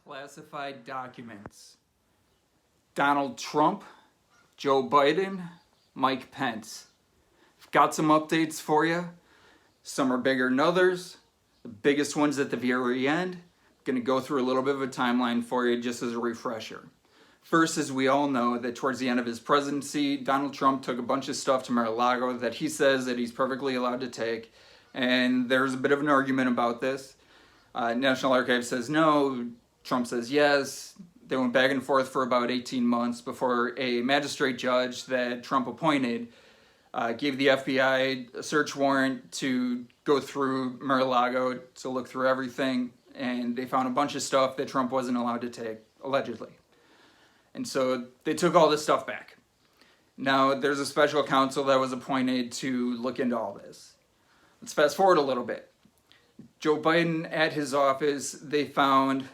Classified documents. Donald Trump, Joe Biden, Mike Pence. I've got some updates for you. Some are bigger than others. The biggest ones at the very end. I'm going to go through a little bit of a timeline for you just as a refresher. First, as we all know, that towards the end of his presidency, Donald Trump took a bunch of stuff to Mar-a-Lago that he says that he's perfectly allowed to take. And there's a bit of an argument about this. National Archives says no. Trump says yes. They went back and forth for about 18 months before a magistrate judge that Trump appointed gave the FBI a search warrant to go through Mar-a-Lago to look through everything, and they found a bunch of stuff that Trump wasn't allowed to take, allegedly. And so they took all this stuff back. Now there's a special counsel that was appointed to look into all this. Let's fast forward a little bit. Joe Biden, at his office, they found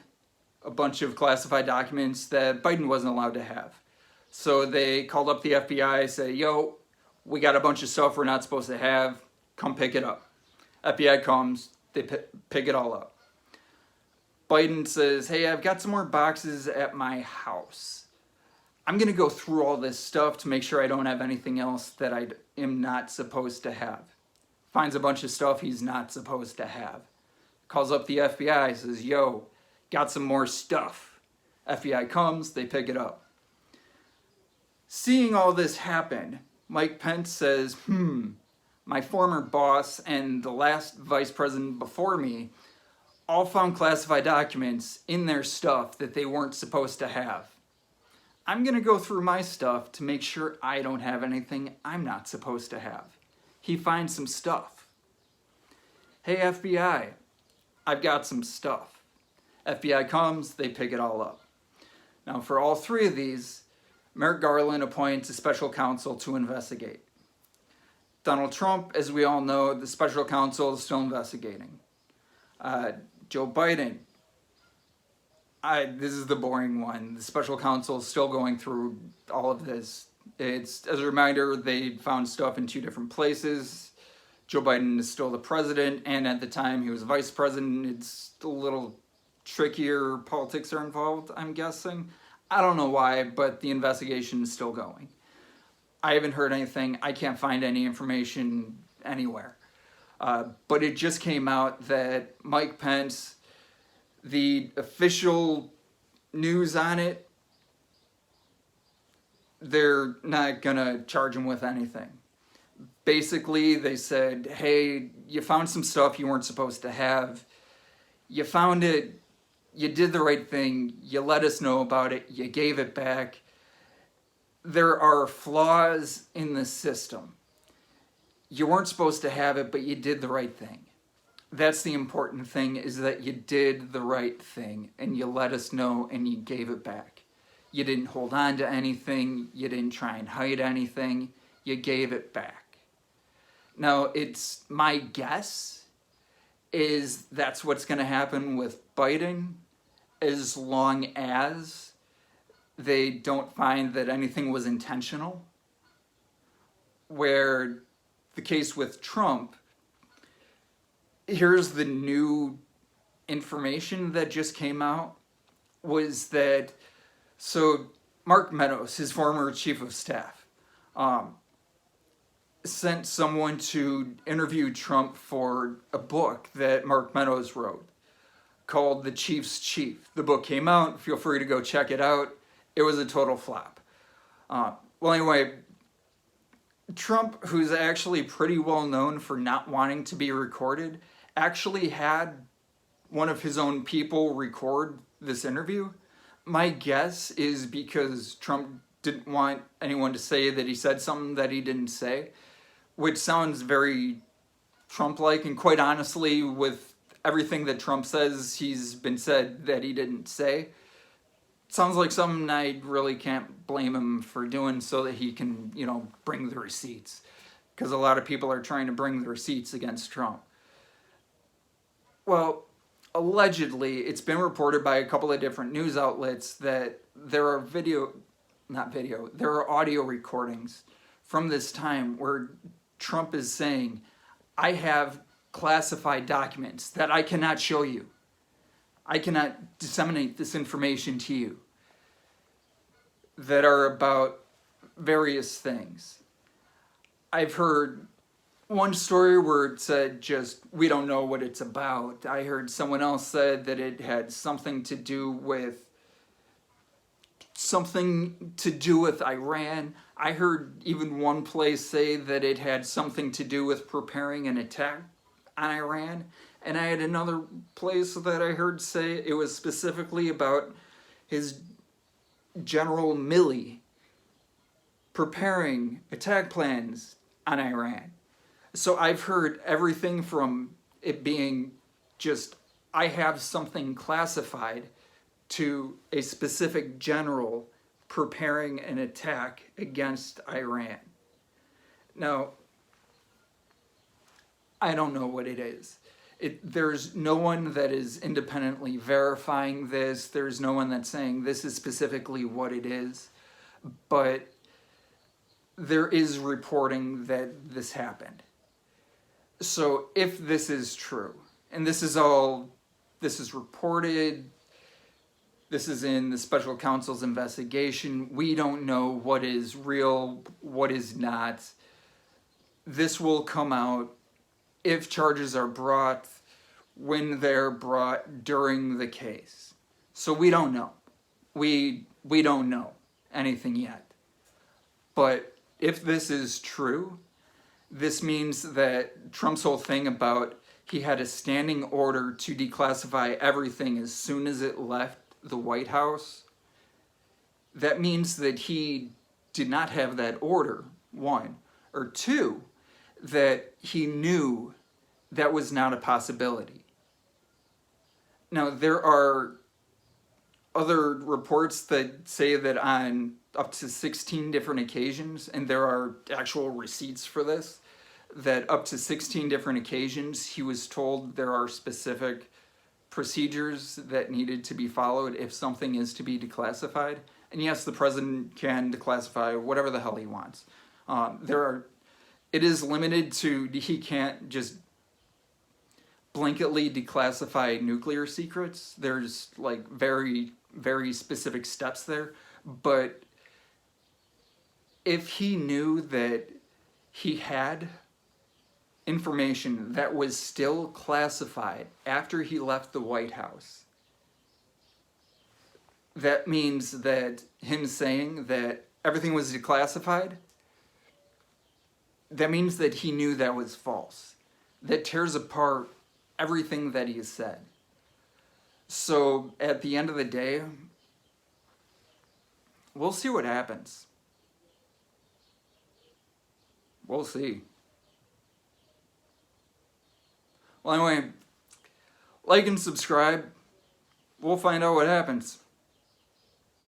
a bunch of classified documents that Biden wasn't allowed to have. So they called up the FBI, say, yo, we got a bunch of stuff we're not supposed to have. Come pick it up. FBI comes, they pick it all up. Biden says, hey, I've got some more boxes at my house. I'm going to go through all this stuff to make sure I don't have anything else that I am not supposed to have. Finds a bunch of stuff he's not supposed to have. Calls up the FBI, says, yo, got some more stuff. FBI comes, they pick it up. Seeing all this happen, Mike Pence says, my former boss and the last vice president before me all found classified documents in their stuff that they weren't supposed to have. I'm going to go through my stuff to make sure I don't have anything I'm not supposed to have. He finds some stuff. Hey, FBI, I've got some stuff. FBI comes, they pick it all up. Now, for all three of these, Merrick Garland appoints a special counsel to investigate. Donald Trump, as we all know, the special counsel is still investigating. Joe Biden, this is the boring one. The special counsel is still going through all of this. It's, as a reminder, they found stuff in two different places. Joe Biden is still the president, and at the time he was vice president. It's a little trickier politics are involved, I'm guessing. I don't know why, but the investigation is still going. I haven't heard anything. I can't find any information anywhere. But it just came out that Mike Pence, the official news on it, they're not going to charge him with anything. Basically, they said, hey, you found some stuff you weren't supposed to have. You found it. You did the right thing. You let us know about it. You gave it back. There are flaws in the system. You weren't supposed to have it, but you did the right thing. That's the important thing, is that you did the right thing, and you let us know, and you gave it back. You didn't hold on to anything. You didn't try and hide anything. You gave it back. Now, it's my guess is that's what's going to happen with Biden, as long as they don't find that anything was intentional. Where the case with Trump, here's the new information that just came out, was that, so Mark Meadows, his former chief of staff, sent someone to interview Trump for a book that Mark Meadows wrote called The Chief's Chief. The book came out. Feel free to go check it out. It was a total flop. Well, anyway, Trump, who's actually pretty well known for not wanting to be recorded, actually had one of his own people record this interview. My guess is because Trump didn't want anyone to say that he said something that he didn't say, which sounds very Trump-like, and quite honestly, with everything that Trump says he's been said that he didn't say, sounds like something I really can't blame him for doing, so that he can, bring the receipts. Because a lot of people are trying to bring the receipts against Trump. Well, allegedly, it's been reported by a couple of different news outlets that there are there are audio recordings from this time where Trump is saying, I have classified documents that I cannot show you. I cannot disseminate this information to you that are about various things. I've heard one story where it said just, we don't know what it's about. I heard someone else said that it had something to do with Iran. I heard even one place say that it had something to do with preparing an attack on Iran. And I had another place that I heard say it was specifically about his General Milley preparing attack plans on Iran. So I've heard everything from it being just, I have something classified, to a specific general preparing an attack against Iran. Now, I don't know what it is. There's no one that is independently verifying this. There's no one that's saying this is specifically what it is. But there is reporting that this happened. So if this is true, and this is reported, this is in the special counsel's investigation, we don't know what is real, what is not. This will come out if charges are brought, when they're brought during the case. So we don't know. We don't know anything yet. But if this is true, this means that Trump's whole thing about he had a standing order to declassify everything as soon as it left the White House, that means that he did not have that order, one. Or two, that he knew that was not a possibility. Now, there are other reports that say that on up to 16 different occasions, and there are actual receipts for this, that up to 16 different occasions he was told there are specific procedures that needed to be followed if something is to be declassified. And yes, the president can declassify whatever the hell he wants. It is limited to, he can't just blanketly declassify nuclear secrets. There's like very, very specific steps there. But if he knew that he had information that was still classified after he left the White House, that means that him saying that everything was declassified, that means that he knew that was false. That tears apart everything that he has said. So at the end of the day, we'll see what happens. We'll see. Well, anyway, like and subscribe. We'll find out what happens.